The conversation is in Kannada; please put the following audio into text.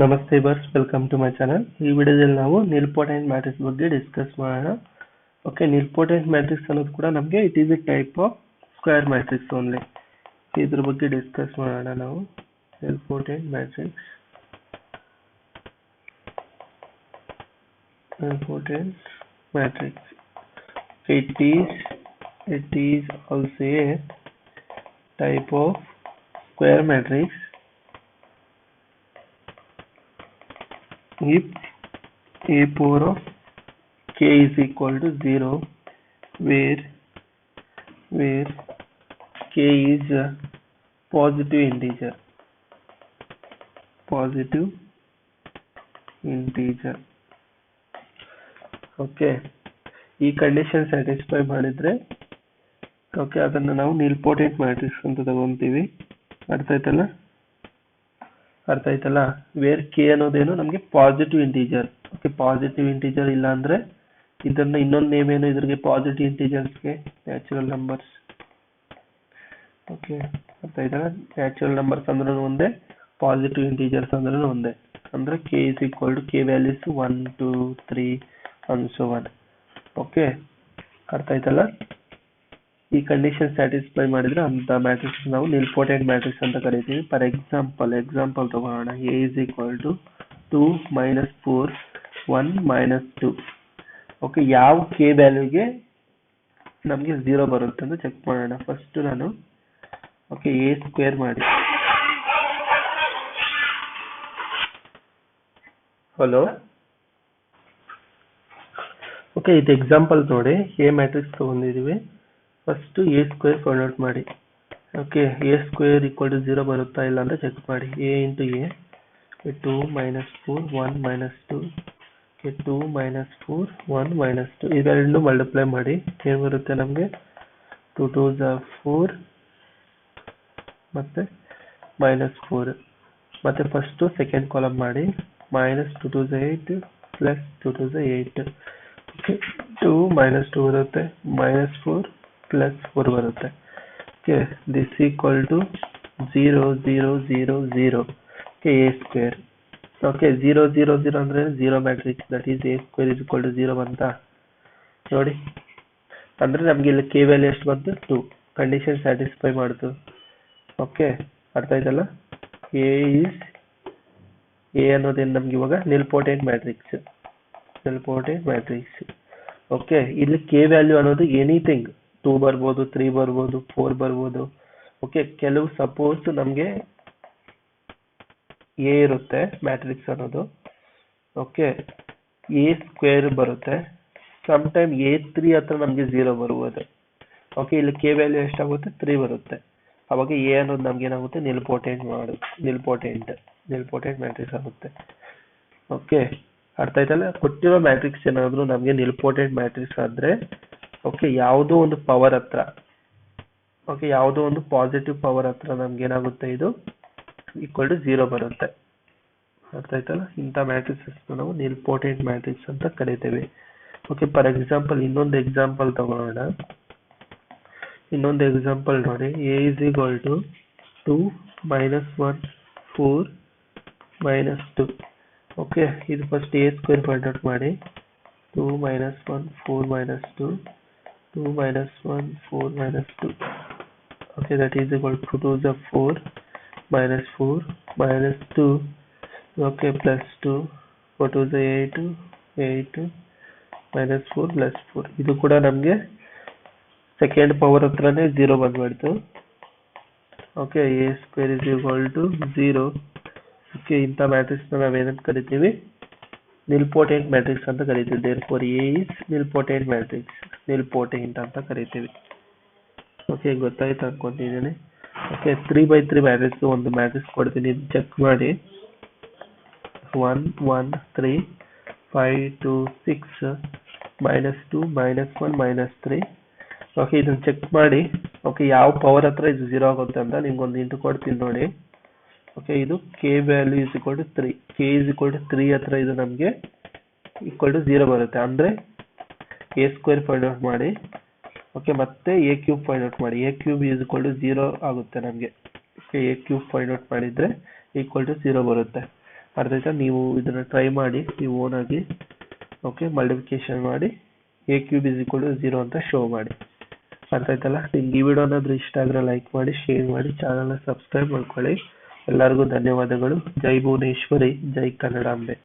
ನಮಸ್ತೆ ಬರ್ಸ್, ವೆಲ್ಕಮ್ ಟು ಮೈ ಚಾನಲ್. ಈ ವಿಡಿಯೋದಲ್ಲಿ ನಾವು ನಿಲ್ಪೋಟೆಂಟ್ ಮ್ಯಾಟ್ರಿಕ್ಸ್ ಬಗ್ಗೆ ಡಿಸ್ಕಸ್ ಮಾಡೋಣ. ಓಕೆ, ನಿಲ್ಪೋಟೆಂಟ್ ಮ್ಯಾಟ್ರಿಕ್ಸ್ ಅನ್ನೋದು ಕೂಡ ನಮಗೆ it is A type of square matrix only. ಇದ್ರ ಬಗ್ಗೆ ಡಿಸ್ಕಸ್ ಮಾಡೋಣ ನಾವು. ನಿಲ್ಪೋಟೆಂಟ್ matrix it is also a type of square matrix if a power of k is equal to 0, where k is a positive integer. Okay, ಈ ಕಂಡೀಷನ್ ಸ್ಯಾಟಿಸ್ಫೈ ಮಾಡಿದ್ರೆ ಓಕೆ ಅದನ್ನ ನಾವು ನಿಲ್ಪೋಟೆಂಟ್ ಮ್ಯಾಟ್ರಿಕ್ಸ್ ಅಂತ ತಗೊಂತೀವಿ. ಅರ್ಥ ಆಯ್ತಲ್ಲ. ವೇರ್ ಕೆ ಅನ್ನೋದೇನು ನಮಗೆ positive integer. Okay, positive integer ಇಲ್ಲ ಅಂದ್ರೆ ಇದನ್ನ ಇನ್ನೊಂದು ನೇಮ್ ಏನು ಇದ್ರಿಗೆ ಪಾಸಿಟಿವ್ ಇಂಟೀಜರ್ಸ್ಗೆ ನ್ಯಾಚುರಲ್ ನಂಬರ್ಸ್. ಓಕೆ, ಅರ್ಥ ಆಯ್ತಲ್ಲ. ನ್ಯಾಚುರಲ್ ನಂಬರ್ಸ್ ಅಂದ್ರೆ ಒಂದೇ, ಪಾಸಿಟಿವ್ ಇಂಟೀಜರ್ಸ್ ಅಂದ್ರೆ ಒಂದೇ. ಅಂದ್ರೆ K is equal to K values 1 2 3 and so on. Okay, ಅರ್ಥ ಆಯ್ತಲ್ಲ. ಈ ಕಂಡೀಷನ್ ಸ್ಯಾಟಿಸ್ಫೈ ಮಾಡಿದ್ರೆ ಅಂತ ಮ್ಯಾಟ್ರಿಕ್ಸ್ ನಾವು ನಿಲ್ಪೋಟೆಂಟ್ ಮ್ಯಾಟ್ರಿಕ್ಸ್ ಅಂತ ಕರಿತೀವಿ. ಫಾರ್ ಎಕ್ಸಾಂಪಲ್ ತಗೋಣ. A is equal to 2 - 4 1 - 2. Okay, ಯಾವ ಕೆ ವ್ಯಾಲ್ಯೂಗೆ ನಮಗೆ 0 ಬರುತ್ತೆ ಅಂತ ಚೆಕ್ ಮಾಡೋಣ. ಫಸ್ಟ್ ನಾನು ಓಕೆ ಎ ಸ್ಕ್ವೇರ್ ಮಾಡಿ. ಹಲೋ, ಓಕೆ, ಇದು ಎಕ್ಸಾಂಪಲ್ ನೋಡಿ. ಎ ಮ್ಯಾಟ್ರಿಕ್ಸ್ ತಗೊಂಡಿದೀವಿ. First A square find out ಮಾಡಿ. Okay, A square equal to 0 ಬರುತ್ತಾ ಇಲ್ಲ ಅಂತ ಚೆಕ್ ಮಾಡಿ. ಎ ಇಂಟು ಎ 2 - 4 1 - 2 2 - 4 1 - 2 ಇವೆರಡನ್ನು ಮಲ್ಟಿಪ್ಲೈ ಮಾಡಿ. ಏನು ಬರುತ್ತೆ ನಮಗೆ? 2 2s are 4 ಮತ್ತೆ -4. ಮತ್ತೆ ಫಸ್ಟ್ ಸೆಕೆಂಡ್ ಕಾಲಮ್ ಮಾಡಿ. -2 2s 8 +2 2s 8. ಓಕೆ, 2 - 2 ಬರುತ್ತೆ, -4 +4 ಬರುತ್ತೆ. Okay, this equal to 0 0 0 0. Okay, A square. Okay, 0 0 0 ಅಂದ್ರೆ 0 matrix. That is A square is equal to 0 ಅಂತ ನೋಡಿ. ಅಂದ್ರೆ ನಮ್ಗೆ ಇಲ್ಲಿ ಕೆ ವ್ಯಾಲ್ಯೂ ಎಷ್ಟು ಬಂತು? 2. ಕಂಡೀಷನ್ ಸ್ಯಾಟಿಸ್ಫೈ ಮಾಡ್ತು. ಓಕೆ, ಅರ್ಥ ಆಯ್ತಲ್ಲ. ಎ ಅನ್ನೋದೇನು ನಮ್ಗೆ ಇವಾಗ ನಿಲ್ಪೋಟೆಂಟ್ ಮ್ಯಾಟ್ರಿಕ್ಸ್. ಓಕೆ, ಇಲ್ಲಿ ಕೆ ವ್ಯಾಲ್ಯೂ ಅನ್ನೋದು ಎನಿಥಿಂಗ್ 2 ಬರ್ಬೋದು, 3 ಬರ್ಬೋದು, 4 ಬರ್ಬೋದು. ಓಕೆ, ಕೆಲವು ಸಪೋಸ್ ನಮಗೆ ಎ ಇರುತ್ತೆ ಮ್ಯಾಟ್ರಿಕ್ಸ್ ಅನ್ನೋದು. ಓಕೆ, ಎ ಸ್ಕ್ವೇರ್ ಬರುತ್ತೆ. ಸಮ್ ಟೈಮ್ A3 ಹತ್ರ ನಮಗೆ 0 ಬರ್ಬೋದು. ಓಕೆ, ಇಲ್ಲಿ ಕೆ ವ್ಯಾಲ್ಯೂ ಎಷ್ಟಾಗುತ್ತೆ? 3 ಬರುತ್ತೆ. ಅವಾಗ ಎ ಅನ್ನೋದು ನಮ್ಗೆ ಏನಾಗುತ್ತೆ? ನಿಲ್ಪೋಟೆಂಟ್ ಮ್ಯಾಟ್ರಿಕ್ಸ್ ಆಗುತ್ತೆ. ಓಕೆ, ಅರ್ಥ ಆಯ್ತಲ್ಲ. ಕೊಟ್ಟಿರೋ ಮ್ಯಾಟ್ರಿಕ್ಸ್ ಏನಾದ್ರು ನಮಗೆ ನಿಲ್ಪೋಟೆಂಟ್ ಮ್ಯಾಟ್ರಿಕ್ಸ್ ಆದ್ರೆ ಓಕೆ, ಯಾವುದೋ ಒಂದು ಪವರ್ ಹತ್ರ, ಓಕೆ, ಯಾವುದೋ ಒಂದು ಪಾಸಿಟಿವ್ ಪವರ್ ಹತ್ರ ನಮ್ಗೆ ಏನಾಗುತ್ತೆ? ಇದು ಈಕ್ವಲ್ ಟು 0 ಬರುತ್ತೆ. ಅರ್ಥ ಆಯ್ತಲ್ಲ. ಇಂಥ ಮ್ಯಾಟ್ರಿಕ್ಸ್ ನಾವು ನಿಲ್ಪೋಟೆಂಟ್ ಮ್ಯಾಟ್ರಿಕ್ಸ್ ಅಂತ ಕರಿತೇವೆ. ಓಕೆ, ಫಾರ್ ಎಕ್ಸಾಂಪಲ್ ಇನ್ನೊಂದು ಎಕ್ಸಾಂಪಲ್ ತಗೊಳ್ಳೋಣ. ಇನ್ನೊಂದು ಎಕ್ಸಾಂಪಲ್ ನೋಡಿ. A is equal to 2 - 1 4 - 2. Okay, ಇದು first A square find out ಮಾಡಿ. 2 - 1 4 - 2 2 - 1 4 - 2. Okay, that is equal to 2 2s are 4 -4 -2. Okay, +2 4 2s are 8 8 -4 +4. ಇದು ಕೂಡ ನಮಗೆ ಸೆಕೆಂಡ್ ಪವರ್ ಹತ್ರನೇ 0 ಬಂದ್ಬಿಡ್ತು. Okay, A square is equal to 0. Okay, ಇಂಥ ಮ್ಯಾಟ್ರಿಕ್ಸ್ ನಾವೇನಂತ ಕರಿತೀವಿ? ನಿಲ್ಪೋಟೆಂಟ್ ಮ್ಯಾಟ್ರಿಕ್ಸ್ ಅಂತ ಕರಿತೀವಿ. Therefore A is nilpotent matrix, nilpotent ಅಂತ ಕರಿತೀವಿ. ಓಕೆ, ಗೊತ್ತಾಯ್ತು ಅನ್ಕೊಂತಿದ್ದೀನಿ. ಓಕೆ, 3x3 ಮ್ಯಾಟ್ರಿಕ್ಸ್ ಒಂದು ಮ್ಯಾಟ್ರಿಕ್ಸ್ ಕೊಡ್ತೀನಿ, ಚೆಕ್ ಮಾಡಿ. 1 1 3 5 2 6 -2 -1 -3. ಓಕೆ, ಇದನ್ನ ಚೆಕ್ ಮಾಡಿ. ಓಕೆ, ಯಾವ ಪವರ್ ಹತ್ರ ಇದು 0 ಆಗುತ್ತೆ ಅಂತ ನಿಮ್ಗೊಂದು ಇಂಟು ಕೊಡ್ತೀನಿ ನೋಡಿ. ಓಕೆ, ಇದು k value is equal to 3. K is equal to 3 ಹತ್ರ ಇದು ನಮಗೆ ಈಕ್ವಲ್ ಟು 0 ಬರುತ್ತೆ. ಅಂದ್ರೆ ಎ ಸ್ಕ್ವೇರ್ ಫೈಂಡ್ ಔಟ್ ಮಾಡಿ. ಓಕೆ, ಮತ್ತೆ ಎ ಕ್ಯೂಬ್ ಫೈಂಡ್ ಔಟ್ ಮಾಡಿ. A cube is equal to 0 ಆಗುತ್ತೆ ನಮಗೆ. ಎ ಕ್ಯೂಬ್ ಫೈಂಡ್ ಔಟ್ ಮಾಡಿದ್ರೆ ಈಕ್ವಲ್ ಟು 0 ಬರುತ್ತೆ. ಅರ್ಥ ಆಯ್ತಾ? ನೀವು ಇದನ್ನ ಟ್ರೈ ಮಾಡಿ ನೀವು ಓನ್ ಆಗಿ. ಓಕೆ, ಮಲ್ಟಿಪ್ಲಿಕೇಶನ್ ಮಾಡಿ a³ 0 ಅಂತ ಶೋ ಮಾಡಿ. ಅರ್ಥ ಆಯ್ತಲ್ಲ? ನಿಮ್ಗೆ ಈ ವಿಡಿಯೋ ಏನಾದರೂ ಇಷ್ಟ ಆದರೆ ಲೈಕ್ ಮಾಡಿ, ಶೇರ್ ಮಾಡಿ, ಚಾನಲ್ನ ಸಬ್ಸ್ಕ್ರೈಬ್ ಮಾಡ್ಕೊಳ್ಳಿ. ಎಲ್ಲರಿಗೂ ಧನ್ಯವಾದಗಳು. ಜೈ ಭುವನೇಶ್ವರಿ, ಜೈ ಕನ್ನಡಾಂಬೆ.